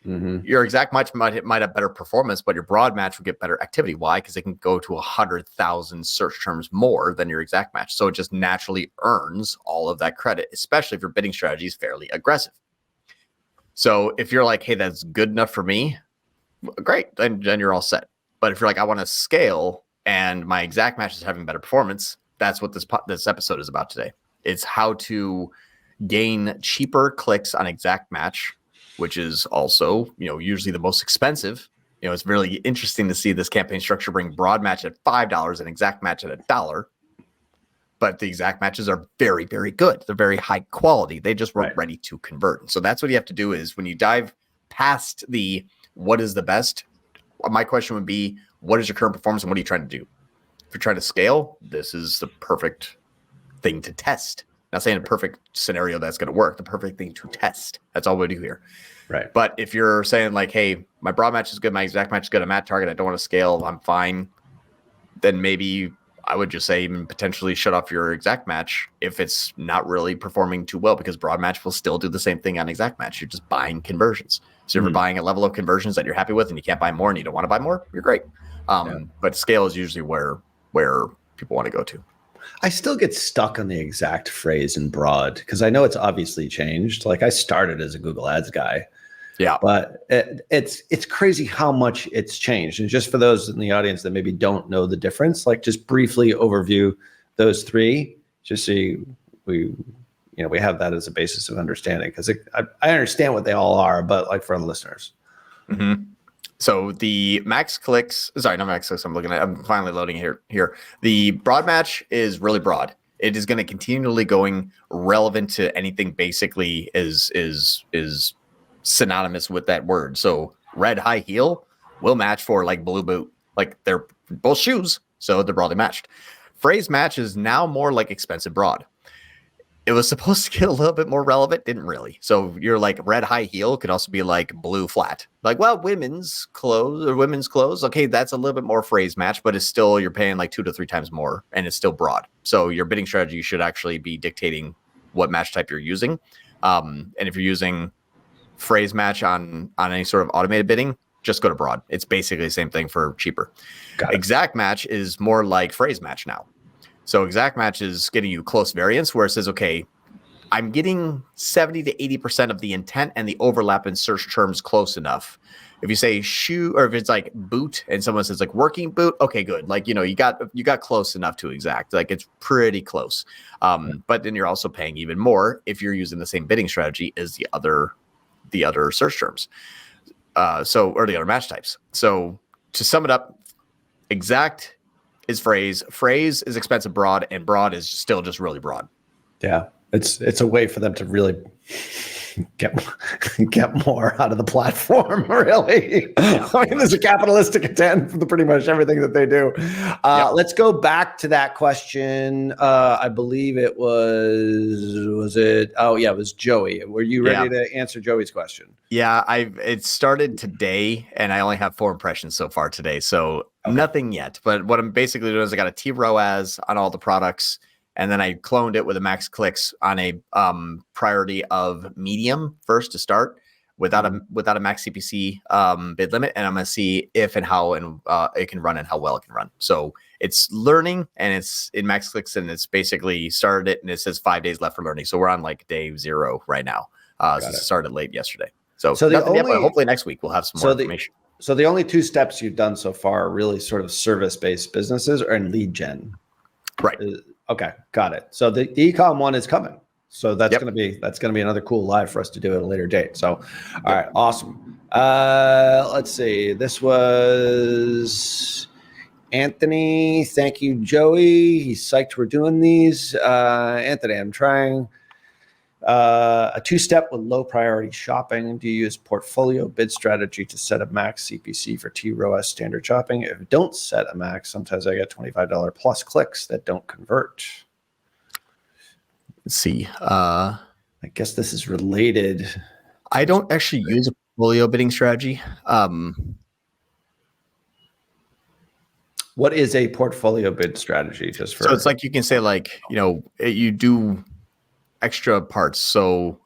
Mm-hmm. Your exact match might have better performance, but your broad match would get better activity. Why? Because it can go to 100,000 search terms more than your exact match. So it just naturally earns all of that credit, especially if your bidding strategy is fairly aggressive. So if you're like, hey, that's good enough for me, great, then you're all set. But if you're like, I want to scale and my exact match is having better performance, that's what this episode is about today. It's how to gain cheaper clicks on exact match which is also, usually the most expensive. It's really interesting to see this campaign structure bring broad match at $5 and exact match at $1. But the exact matches are very, very good. They're very high quality. They just weren't ready to convert. So that's what you have to do is when you dive past the what is the best, my question would be, what is your current performance and what are you trying to do? If you're trying to scale, this is the perfect thing to test. Not saying a perfect scenario that's going to work, the perfect thing to test. That's all we do here. Right. But if you're saying like, hey, my broad match is good, my exact match is good, I'm at target, I don't want to scale, I'm fine, then maybe I would just say even potentially shut off your exact match if it's not really performing too well, because broad match will still do the same thing on exact match. You're just buying conversions. So if you're buying a level of conversions that you're happy with and you can't buy more and you don't want to buy more, you're great. But scale is usually where people want to go to. I still get stuck on the exact phrase in broad because I know it's obviously changed. Like I started as a Google Ads guy. Yeah, but it's crazy how much it's changed. And just for those in the audience that maybe don't know the difference, like just briefly overview those three, just so we have that as a basis of understanding. Because I understand what they all are, but like for the listeners. Mm-hmm. So the max clicks, sorry, not max clicks. I'm finally loading here. The broad match is really broad. It is going to continually going relevant to anything basically is synonymous with that word. So red high heel will match for like blue boot. Like they're both shoes, so they're broadly matched. Phrase match is now more like expensive broad. It was supposed to get a little bit more relevant, didn't really. So you're like red high heel could also be like blue flat. Like, well, women's clothes. Okay, that's a little bit more phrase match, but it's still, you're paying like 2 to 3 times more and it's still broad. So your bidding strategy should actually be dictating what match type you're using. And if you're using phrase match on any sort of automated bidding, just go to broad. It's basically the same thing for cheaper. Exact match is more like phrase match now. So exact match is getting you close variance where it says, okay, I'm getting 70 to 80% of the intent and the overlap in search terms close enough. If you say shoe, or if it's like boot and someone says like working boot, okay, good. Like, you got close enough to exact, like it's pretty close. But then you're also paying even more if you're using the same bidding strategy as the other search terms. Or the other match types. So to sum it up, exact is phrase is expensive broad, and broad is still just really broad. Yeah. It's a way for them to really get more out of the platform, really. Yeah. I mean, there's a capitalistic intent for pretty much everything that they do. Let's go back to that question. I believe it was it? Oh, yeah, it was Joey. Were you ready to answer Joey's question? Yeah, it started today, and I only have 4 impressions so far today, so nothing yet. But what I'm basically doing is I got a T-ROAS on all the products, and then I cloned it with a max clicks on a priority of medium first to start without a max CPC bid limit, and I'm gonna see if and how it can run and how well it can run. So it's learning, and it's in max clicks, and it's basically started it, and it says 5 days left for learning. So we're on like day 0 right now. So it started late yesterday. So nothing yet, but hopefully next week we'll have some more information. So the only 2 steps you've done so far are really sort of service-based businesses and lead gen. Right. Okay, got it. So the e-com one is coming. So that's going to be another cool live for us to do at a later date. So, all right, awesome. Let's see. This was Anthony. Thank you, Joey. He's psyched we're doing these. Anthony, I'm trying a 2-step with low priority shopping. Do you use portfolio bid strategy to set a max CPC for T-ROAS standard shopping? If you don't set a max, sometimes I get $25 plus clicks that don't convert. Let's see. I guess this is related. I don't actually use a portfolio bidding strategy. What is a portfolio bid strategy? So it's like you can say like, you do extra parts. So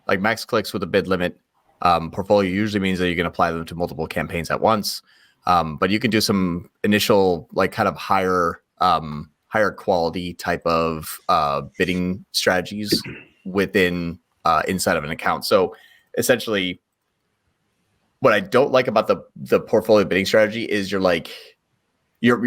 like max clicks with a bid limit, portfolio usually means that you can apply them to multiple campaigns at once. But you can do some initial like kind of higher quality type of bidding strategies within inside of an account. So essentially what I don't like about the portfolio bidding strategy is you're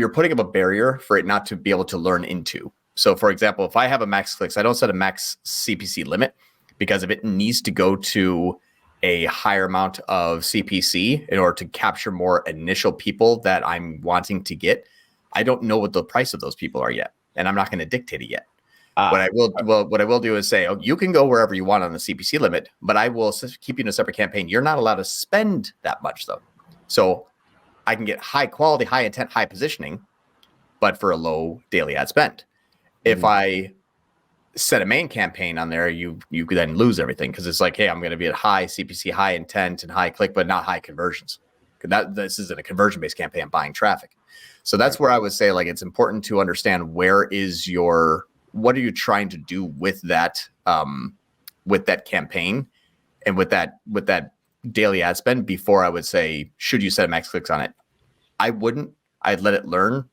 putting up a barrier for it not to be able to learn into. So for example, if I have a max clicks, I don't set a max CPC limit, because if it needs to go to a higher amount of CPC in order to capture more initial people that I'm wanting to get, I don't know what the price of those people are yet, and I'm not going to dictate it yet. What I will do is say, oh, you can go wherever you want on the CPC limit, but I will keep you in a separate campaign. You're not allowed to spend that much though. So I can get high quality, high intent, high positioning, but for a low daily ad spend. If I set a main campaign on there, you then lose everything because it's like, hey, I'm going to be at high CPC, high intent, and high click, but not high conversions. This isn't a conversion-based campaign. I'm buying traffic. So that's where I would say, like, it's important to understand what are you trying to do with that campaign and with that daily ad spend before I would say, should you set max clicks on it? I wouldn't. I'd let it learn.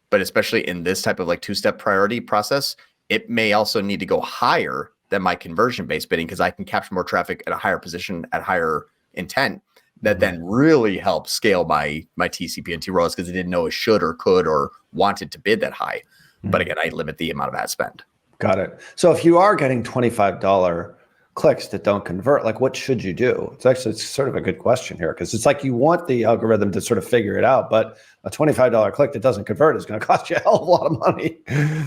But especially in this type of like two-step priority process, it may also need to go higher than my conversion-based bidding because I can capture more traffic at a higher position at higher intent that then really helps scale my TCP and T-ROAS because I didn't know it should or could or wanted to bid that high. But again, I limit the amount of ad spend. Got it. So if you are getting $25 clicks that don't convert, like what should you do? It's sort of a good question here because it's like you want the algorithm to sort of figure it out, but a $25 click that doesn't convert is going to cost you a hell of a lot of money.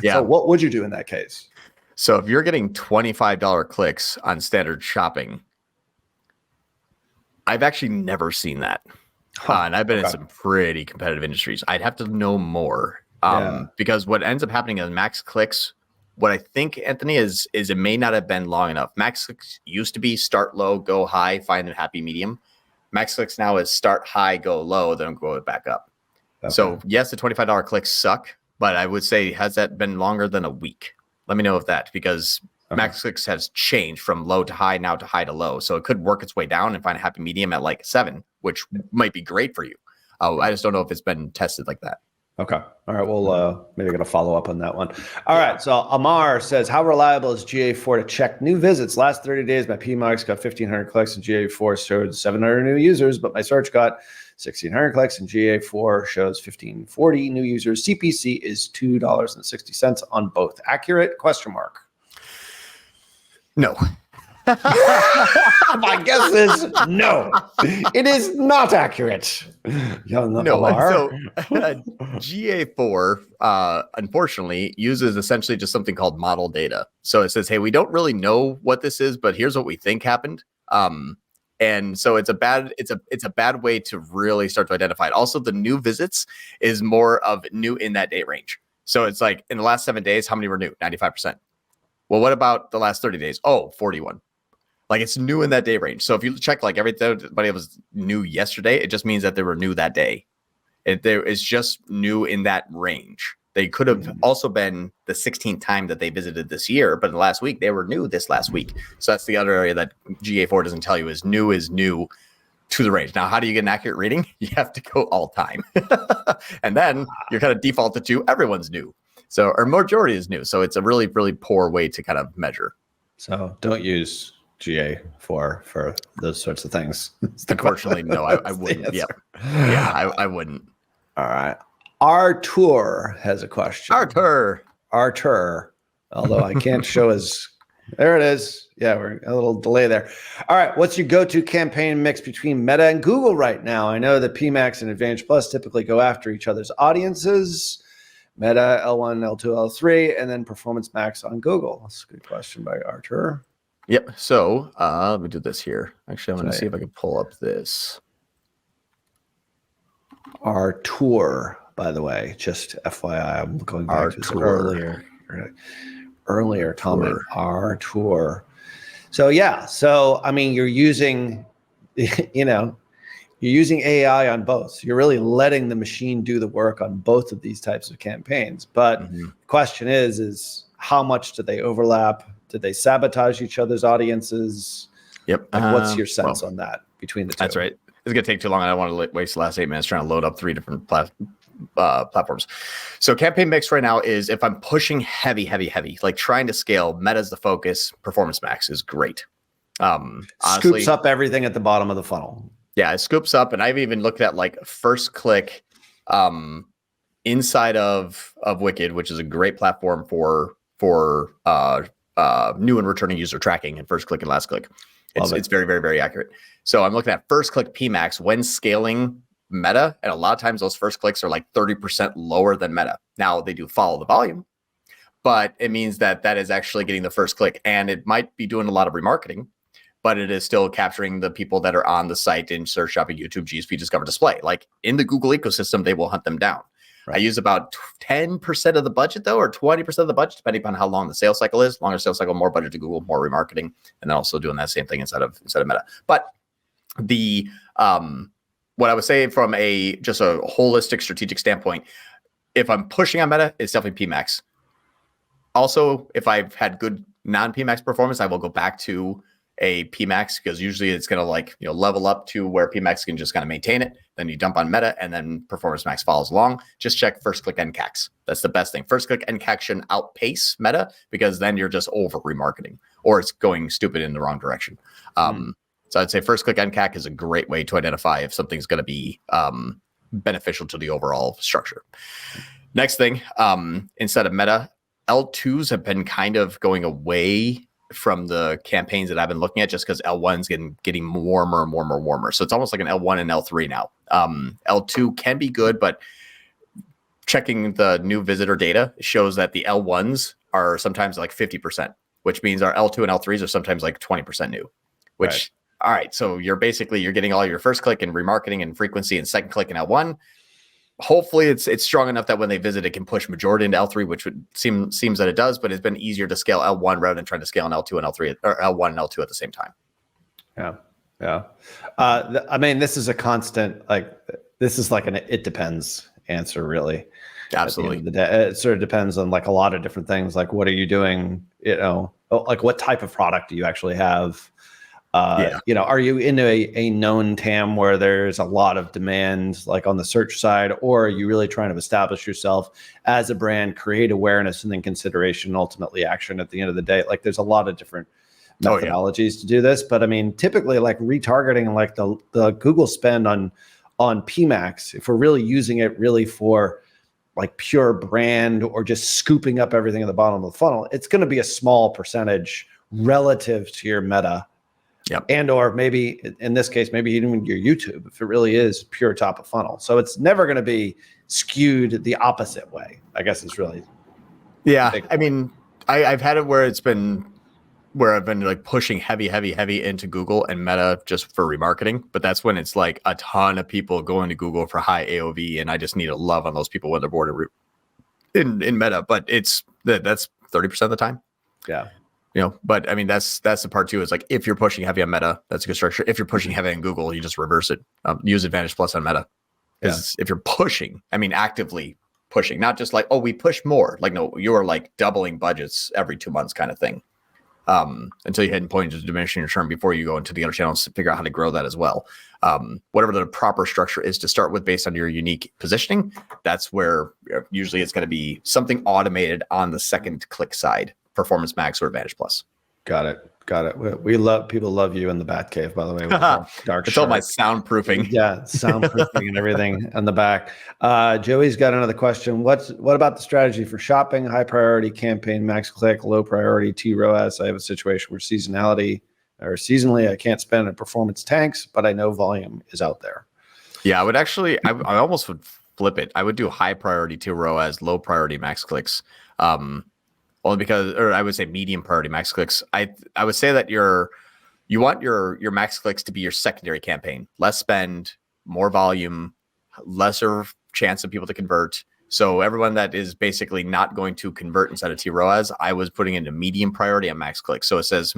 Yeah. So what would you do in that case? So if you're getting $25 clicks on standard shopping, I've actually never seen that. And I've been in some pretty competitive industries. I'd have to know more because what ends up happening is max clicks. What I think, Anthony, is it may not have been long enough. Max clicks used to be start low, go high, find a happy medium. Max clicks now is start high, go low, then go it back up. Okay. So yes, the $25 clicks suck, but I would say, has that been longer than a week? Let me know if that, because max clicks has changed from low to high now to high to low. So it could work its way down and find a happy medium at like 7, which might be great for you. I just don't know if it's been tested like that. Okay. All right. Well, maybe I'm going to follow up on that one. All right. So Amar says, how reliable is GA4 to check new visits? Last 30 days, my PMAX got 1,500 clicks and GA4 showed 700 new users, but my search got 1,600 clicks and GA4 shows 1,540 new users. CPC is $2.60 on both. Accurate? Question mark. No. My guess is no. It is not accurate. Young Amar. So GA4, unfortunately, uses essentially just something called model data. So it says, hey, we don't really know what this is, but here's what we think happened. And so it's a bad way to really start to identify it. Also, the new visits is more of new in that date range. So it's like in the last 7 days, how many were new? 95%. Well, what about the last 30 days? Oh, 41. Like it's new in that day range. So if you check like everybody was new yesterday, it just means that they were new that day. It's just new in that range. They could have also been the 16th time that they visited this year, but in the last week, they were new this last week. So that's the other area that GA4 doesn't tell you is new to the range. Now, how do you get an accurate reading? You have to go all time. And then you're kind of defaulted to everyone's new. So our majority is new. So it's a really, really poor way to kind of measure. So don't use GA4 for those sorts of things. Unfortunately, no, I wouldn't. Yeah, I wouldn't. All right. Artur has a question. Artur. Although I can't show his. There it is. Yeah, we're a little delay there. All right. What's your go-to campaign mix between Meta and Google right now? I know that PMAX and Advantage Plus typically go after each other's audiences. Meta, L1, L2, L3, and then Performance Max on Google. That's a good question by Artur. Yep. So let me do this here. Actually, I'm going to see if I can pull up this. Artur, by the way, just FYI, I'm going back to this earlier comment. Artur. So yeah. So I mean, you're using, you're using AI on both. So you're really letting the machine do the work on both of these types of campaigns. But the question is how much do they overlap? Did they sabotage each other's audiences? Yep. Like, what's your sense on that between the two? That's right. It's going to take too long. I don't want to waste the last 8 minutes trying to load up 3 different platforms. So campaign mix right now is if I'm pushing heavy, like trying to scale, Meta's the focus, Performance Max is great. Honestly, scoops up everything at the bottom of the funnel. Yeah, it scoops up. And I've even looked at like first click inside of Wicked, which is a great platform for new and returning user tracking and first click and last click. It's very, very, very accurate. So I'm looking at first click PMAX when scaling Meta, and a lot of times those first clicks are like 30% lower than Meta. Now they do follow the volume, but it means that is actually getting the first click, and it might be doing a lot of remarketing, but it is still capturing the people that are on the site in search, shopping, YouTube, GSP, Discover, Display. Like in the Google ecosystem, they will hunt them down. Right. I use about 10% of the budget though, or 20% of the budget, depending upon how long the sales cycle is. Longer sales cycle, more budget to Google, more remarketing, and then also doing that same thing inside of Meta. But the what I would say from just a holistic strategic standpoint, if I'm pushing on Meta, it's definitely PMAX. Also, if I've had good non-PMAX performance, I will go back to a PMAX, because usually it's going to level up to where PMAX can just kind of maintain it. Then you dump on Meta, and then Performance Max follows along. Just check first click NCACs. That's the best thing. First click NCAC should outpace Meta, because then you're just over remarketing, or it's going stupid in the wrong direction. So I'd say first click NCAC is a great way to identify if something's going to be beneficial to the overall structure. Next thing, instead of Meta, L2s have been kind of going away from the campaigns that I've been looking at, just because L1's getting warmer and warmer. So it's almost like an L1 and L3 now. L2 can be good, but checking the new visitor data shows that the L1s are sometimes like 50%, which means our L2 and L3s are sometimes like 20% new, which, right. All right. So you're getting all your first click and remarketing and frequency and second click in L1. Hopefully it's strong enough that when they visit, it can push majority into L3, which would seems that it does, but it's been easier to scale L1 rather than trying to scale an L2 and L3, or L1 and L2 at the same time. Yeah. I mean, this is a constant, this is like it depends answer, really. Absolutely. It sort of depends on like a lot of different things. Like, what are you doing? Like what type of product do you actually have? Are you in a known TAM where there's a lot of demand, like on the search side, or are you really trying to establish yourself as a brand, create awareness, and then consideration, and ultimately action at the end of the day? Like, there's a lot of different methodologies to do this, but I mean, typically, like retargeting, like the Google spend on PMAX, if we're really using it really for like pure brand or just scooping up everything at the bottom of the funnel, it's going to be a small percentage relative to your Meta. Yep. And or maybe in this case, maybe even your YouTube, if it really is pure top of funnel. So it's never going to be skewed the opposite way, I guess it's really. Yeah. I mean, I've had it where I've been like pushing heavy into Google and Meta just for remarketing. But that's when it's like a ton of people going to Google for high AOV, and I just need to love on those people when they're bored in Meta. But that's 30% of the time. Yeah. But I mean, that's the part too, is like, if you're pushing heavy on Meta, that's a good structure. If you're pushing heavy on Google, you just reverse it. Use Advantage Plus on Meta. Because if you're pushing, I mean, actively pushing, not just like, oh, we push more. Like, no, you are like doubling budgets every 2 months kind of thing. Until you hit a point of diminishing return before you go into the other channels to figure out how to grow that as well. Whatever the proper structure is to start with based on your unique positioning, that's where usually it's going to be something automated on the second click side. Performance Max or Advantage Plus. Got it. People love you in the Batcave, by the way. Dark it's all my soundproofing. Yeah, soundproofing and everything on the back. Joey's got another question. What about the strategy for shopping? High priority campaign, max click, low priority TROAS. I have a situation where seasonally I can't spend in performance tanks, but I know volume is out there. Yeah, I almost would flip it. I would do high priority TROAS, low priority max clicks. Only because, or I would say medium priority max clicks. I would say that you want your max clicks to be your secondary campaign. Less spend, more volume, lesser chance of people to convert. So everyone that is basically not going to convert inside of TROAS, I was putting into medium priority on max clicks. So it says,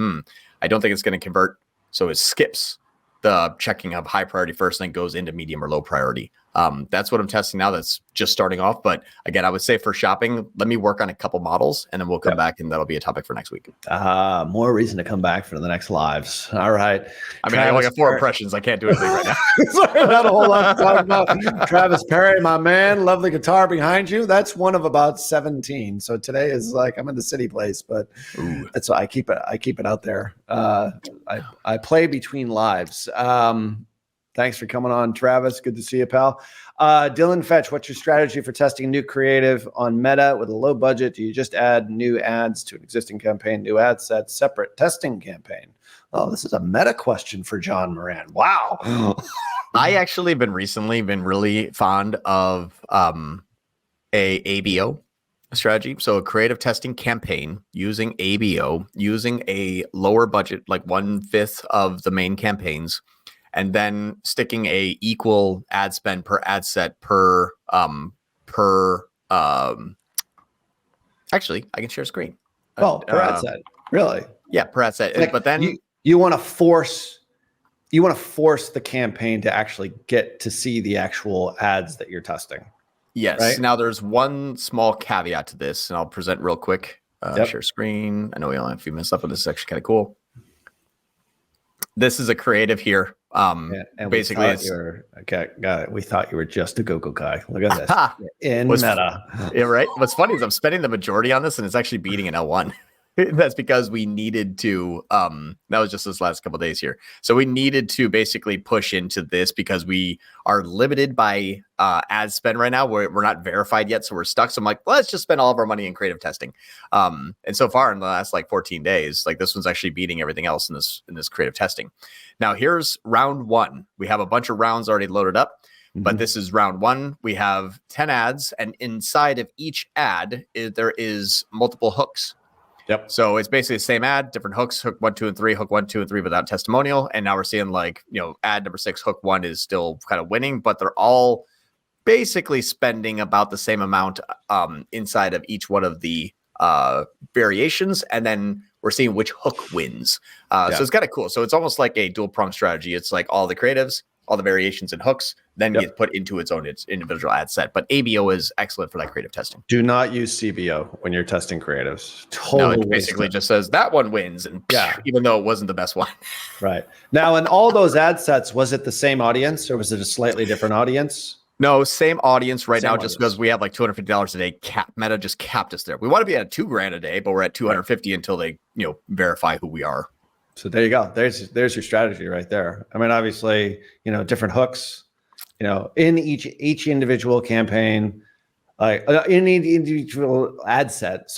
I don't think it's going to convert. So it skips the checking of high priority first, and then goes into medium or low priority. That's what I'm testing now. That's just starting off. But again, I would say for shopping, let me work on a couple models, and then we'll come back, and that'll be a topic for next week. More reason to come back for the next lives. All right. I mean, I only got 4 impressions. I can't do anything right now. Sorry, not a whole lot to talk about. Travis Perry, my man, lovely guitar behind you. That's one of about 17. So today is like, I'm in the city place, but that's why I keep it out there. I play between lives. Thanks for coming on, Travis. Good to see you, pal. Dylan Fetch, what's your strategy for testing new creative on Meta with a low budget? Do you just add new ads to an existing campaign, new ad set, separate testing campaign? Oh, this is a meta question for John Moran. Wow. I actually recently been really fond of a ABO strategy. So a creative testing campaign using ABO, using a lower budget, like 1/5 of the main campaigns, and then sticking a equal ad spend per ad set actually I can share screen. Per ad set. Really? Yeah, per ad set. Like but then you want to force the campaign to actually get to see the actual ads that you're testing. yes. Right? Now there's one small caveat to this, and I'll present real quick. Share screen. I know we only have a few minutes left, but this is actually kind of cool. This is a creative here. And basically, got it. We thought you were just a Google guy. Look at this. In meta. Yeah, right. What's funny is I'm spending the majority on this, and it's actually beating an L1. That's because we needed to. That was just this last couple of days here. So we needed to basically push into this because we are limited by ad spend right now. We're not verified yet, so we're stuck. So I'm like, well, let's just spend all of our money in creative testing. And so far in the last like 14 days, like this one's actually beating everything else in this creative testing. Now here's round one. We have a bunch of rounds already loaded up. But this is round one. We have 10 ads, and inside of each ad, there is multiple hooks. Yep. So it's basically the same ad, different hooks, hook 1, 2, and 3, hook 1, 2, and 3 without testimonial. And now we're seeing like, ad number 6, hook 1 is still kind of winning, but they're all basically spending about the same amount inside of each one of the variations. And then we're seeing which hook wins. So it's kind of cool. So it's almost like a dual prong strategy. It's like all the creatives, all the variations and hooks, then get put into its individual ad set. But ABO is excellent for that creative testing. Do not use CBO when you're testing creatives. Totally. No, it basically just says that one wins, and even though it wasn't the best one. Right. Now, in all those ad sets, was it the same audience or was it a slightly different audience? No, same audience right now, audience. Just because we have like $250 a day cap. Meta just capped us there. We want to be at $2,000 a day, but we're at $250 until they, verify who we are. So there you go. There's your strategy right there. I mean, obviously, different hooks, in each individual campaign, in each individual ad set,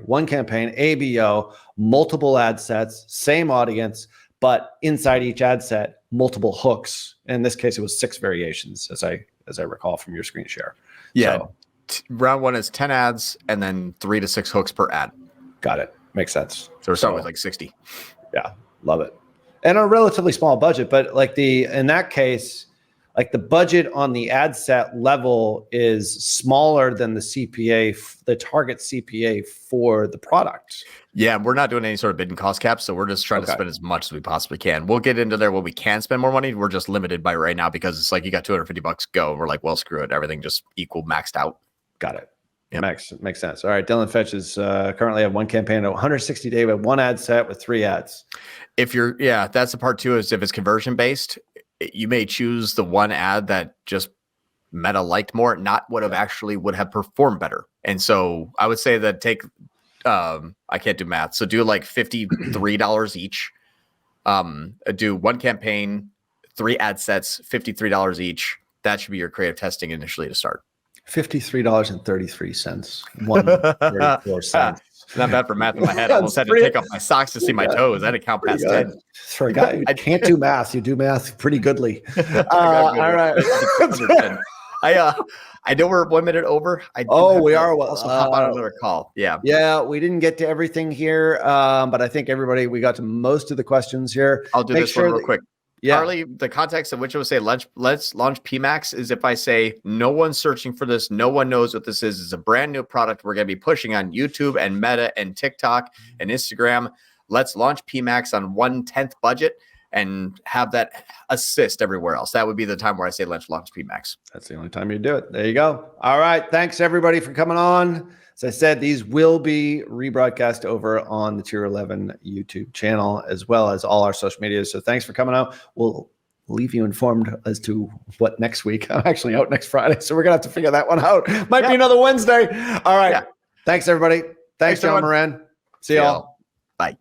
one campaign, ABO, multiple ad sets, same audience, but inside each ad set, multiple hooks. In this case, it was 6 variations, as I recall from your screen share. Yeah. So, round one is 10 ads and then 3 to 6 hooks per ad. Got it. Makes sense. So we're starting with like 60. Yeah. Love it. And a relatively small budget, but in that case, like the budget on the ad set level is smaller than the CPA, the target CPA for the product. Yeah, we're not doing any sort of bid and cost caps, so we're just trying to spend as much as we possibly can. We'll get into there when we can spend more money. We're just limited by right now because it's like you got $250, go. We're like, well, screw it. Everything just equal maxed out. Got it. Yep. Makes sense. All right. Dylan Fetch is currently have one campaign at 160 day with 1 ad set with 3 ads. If you're, that's the part too, is if it's conversion based, you may choose the one ad that just Meta liked more, not would have performed better. And so I would say that take, I can't do math. So do like $53 each. Do one campaign, 3 ad sets, $53 each. That should be your creative testing initially to start. $53.33. 134 cents. Not bad for math in my head. I almost had to take off my socks to see my toes. I had to count past 10. For a guy who can't do math, you do math pretty goodly. All right. I know we're 1 minute over. We are. Also hop on another call. Yeah. Yeah. We didn't get to everything here, but I think we got to most of the questions here. I'll do this one real quick. Yeah. Harley, the context of which I would say let's launch PMAX is if I say no one's searching for this, no one knows what this is. It's a brand new product we're going to be pushing on YouTube and Meta and TikTok and Instagram. Let's launch PMAX on 1/10 budget and have that assist everywhere else. That would be the time where I say let's launch PMAX. That's the only time you do it. There you go. All right. Thanks everybody for coming on. As I said, these will be rebroadcast over on the Tier 11 YouTube channel, as well as all our social media. So thanks for coming out. We'll leave you informed as to what next week. I'm actually out next Friday, so we're going to have to figure that one out. Might be another Wednesday. All right. Yeah. Thanks, everybody. Thanks, John Moran. See y'all. Bye.